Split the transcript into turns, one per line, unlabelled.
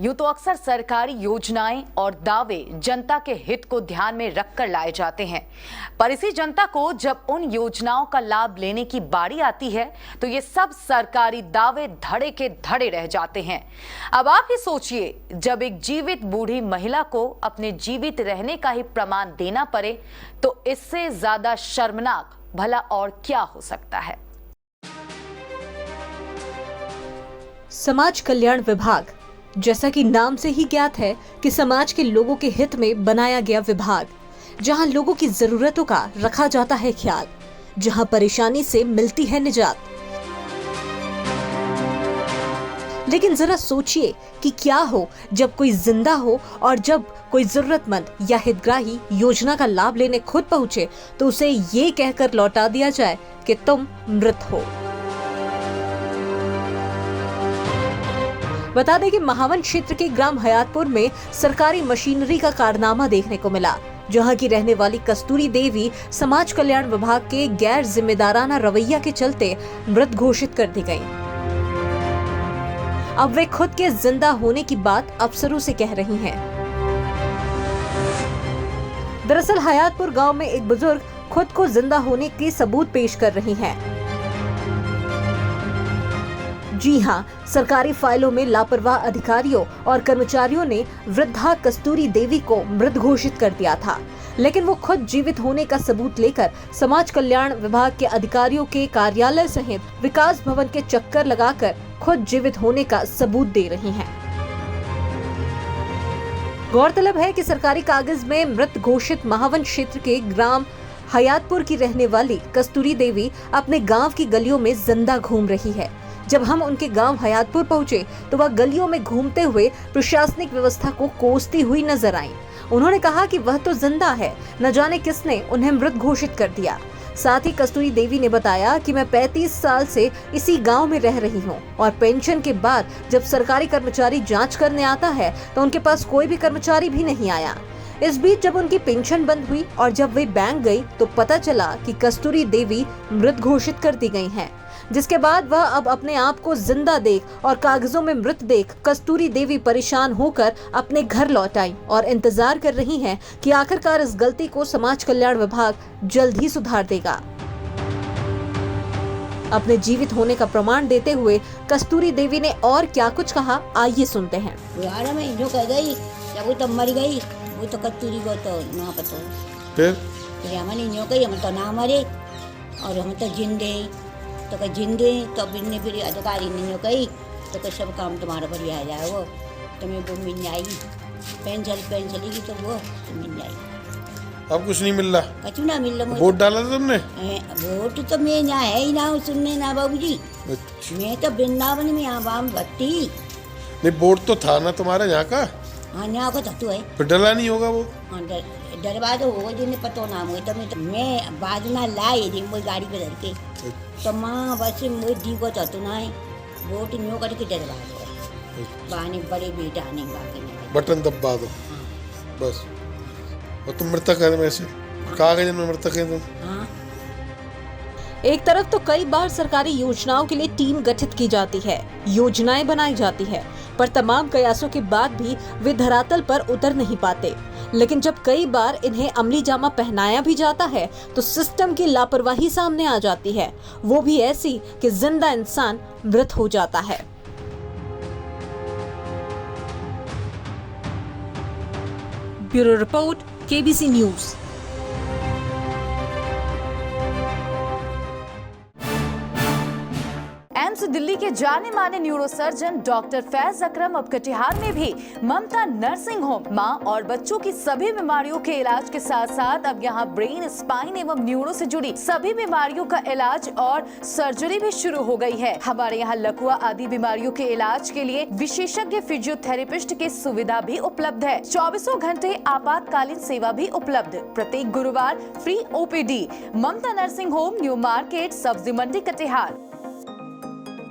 यूं तो अक्सर सरकारी योजनाएं और दावे जनता के हित को ध्यान में रखकर लाए जाते हैं, पर इसी जनता को जब उन योजनाओं का लाभ लेने की बारी आती है तो ये सब सरकारी दावे धड़े के धड़े रह जाते हैं। अब आप ही सोचिए, जब एक जीवित बूढ़ी महिला को अपने जीवित रहने का ही प्रमाण देना पड़े तो इससे ज्यादा शर्मनाक भला और क्या हो सकता है।
समाज कल्याण विभाग, जैसा कि नाम से ही ज्ञात है कि समाज के लोगों के हित में बनाया गया विभाग, जहां लोगों की जरूरतों का रखा जाता है ख्याल, जहां परेशानी से मिलती है निजात। लेकिन जरा सोचिए कि क्या हो जब कोई जिंदा हो और जब कोई जरूरतमंद या हितग्राही योजना का लाभ लेने खुद पहुंचे तो उसे ये कहकर लौटा दिया जाए कि तुम मृत हो। बता दें कि महावन क्षेत्र के ग्राम हयातपुर में सरकारी मशीनरी का कारनामा देखने को मिला, जहां की रहने वाली कस्तूरी देवी समाज कल्याण विभाग के गैर जिम्मेदाराना रवैया के चलते मृत घोषित कर दी गयी। अब वे खुद के जिंदा होने की बात अफसरों से कह रही हैं। दरअसल हयातपुर गांव में एक बुजुर्ग खुद को जिंदा होने के सबूत पेश कर रही हैं। जी हां, सरकारी फाइलों में लापरवाह अधिकारियों और कर्मचारियों ने वृद्धा कस्तूरी देवी को मृत घोषित कर दिया था, लेकिन वो खुद जीवित होने का सबूत लेकर समाज कल्याण विभाग के अधिकारियों के कार्यालय सहित विकास भवन के चक्कर लगाकर खुद जीवित होने का सबूत दे रही हैं। गौरतलब है कि सरकारी कागज में मृत घोषित महावन क्षेत्र के ग्राम हयातपुर की रहने वाली कस्तूरी देवी अपने गांव की गलियों में जिंदा घूम रही है। जब हम उनके गांव हयातपुर पहुंचे तो वह गलियों में घूमते हुए प्रशासनिक व्यवस्था को कोसती हुई नजर आईं। उन्होंने कहा कि वह तो जिंदा है, न जाने किसने उन्हें मृत घोषित कर दिया। साथ ही कस्तूरी देवी ने बताया कि मैं 35 साल से इसी गांव में रह रही हूं और पेंशन के बाद जब सरकारी कर्मचारी जांच करने आता है तो उनके पास कोई भी कर्मचारी भी नहीं आया। इस बीच जब उनकी पेंशन बंद हुई और जब वे बैंक गई तो पता चला कि कस्तूरी देवी मृत घोषित कर दी गई हैं, जिसके बाद वह अब अपने आप को जिंदा देख और कागजों में मृत देख कस्तूरी देवी परेशान होकर अपने घर लौट आई और इंतजार कर रही हैं कि आखिरकार इस गलती को समाज कल्याण विभाग जल्द ही सुधार देगा। अपने जीवित होने का प्रमाण देते हुए कस्तूरी देवी ने और क्या कुछ कहा, आइए सुनते हैं।
मैं जो कह गई जब वो तो मर गई, वो तो कस्तूरी को तो ना पता, फिर हमारी न्यू कही हम तो ना मरे और हम तो जिंदे तो कहीं जिंदे तो बिन्ने फिर अधिकारी ने कही तो कहीं सब काम तुम्हारा बढ़िया आ जाए, वो तुम्हें वो मिल जाएगी पेंशन की तो वो मिल जाएगी।
अब कुछ नहीं मिल रहा,
कचू ना मिल रहा।
वोट डाला था तुमने?
वोट तो मैं यहाँ है ही ना सुनने ना बाबूजी। अच्छा। मैं तो वृंदावन में यहाँ बाम भट्टी।
नहीं, वोट तो था ना तुम्हारा यहाँ का?
हाँ, यहाँ का तो है,
फिर डला नहीं होगा वो?
हाँ, डरवा तो होगा जो नहीं पता ना मुझे तो मैं बाजना लाई थी वो गाड़ी पे धर के तो माँ बस मुझे दी को तो ना है वोट न्यू करके डरवा दो, बाने बड़े बेटा आने बाकी
बटन दबा दो। हाँ। बस। और तुम मृतक है में से? कागज में मृतक है तुम?
हाँ।
एक तरफ तो कई बार सरकारी योजनाओं के लिए टीम गठित की जाती है, योजनाएं बनाई जाती है, पर तमाम प्रयासों के बाद भी वे धरातल पर उतर नहीं पाते। लेकिन जब कई बार इन्हें अमली जामा पहनाया भी जाता है तो सिस्टम की लापरवाही सामने आ जाती है, वो भी ऐसी कि जिंदा इंसान मृत हो जाता है। Bureau report, KBC news.
AIIMS Delhi के जाने माने न्यूरोसर्जन डॉक्टर फैज अकरम अब कटिहार में भी ममता नर्सिंग होम मां और बच्चों की सभी बीमारियों के इलाज के साथ साथ अब यहां ब्रेन, स्पाइन एवं न्यूरो से जुड़ी सभी बीमारियों का इलाज और सर्जरी भी शुरू हो गई है। हमारे यहां लकवा आदि बीमारियों के इलाज के लिए विशेषज्ञ फिजियोथेरेपिस्ट की सुविधा भी उपलब्ध है। 24 घंटे आपातकालीन सेवा भी उपलब्ध। प्रत्येक गुरुवार फ्री ओपीडी। ममता नर्सिंग होम, न्यू मार्केट, सब्जी मंडी, कटिहार।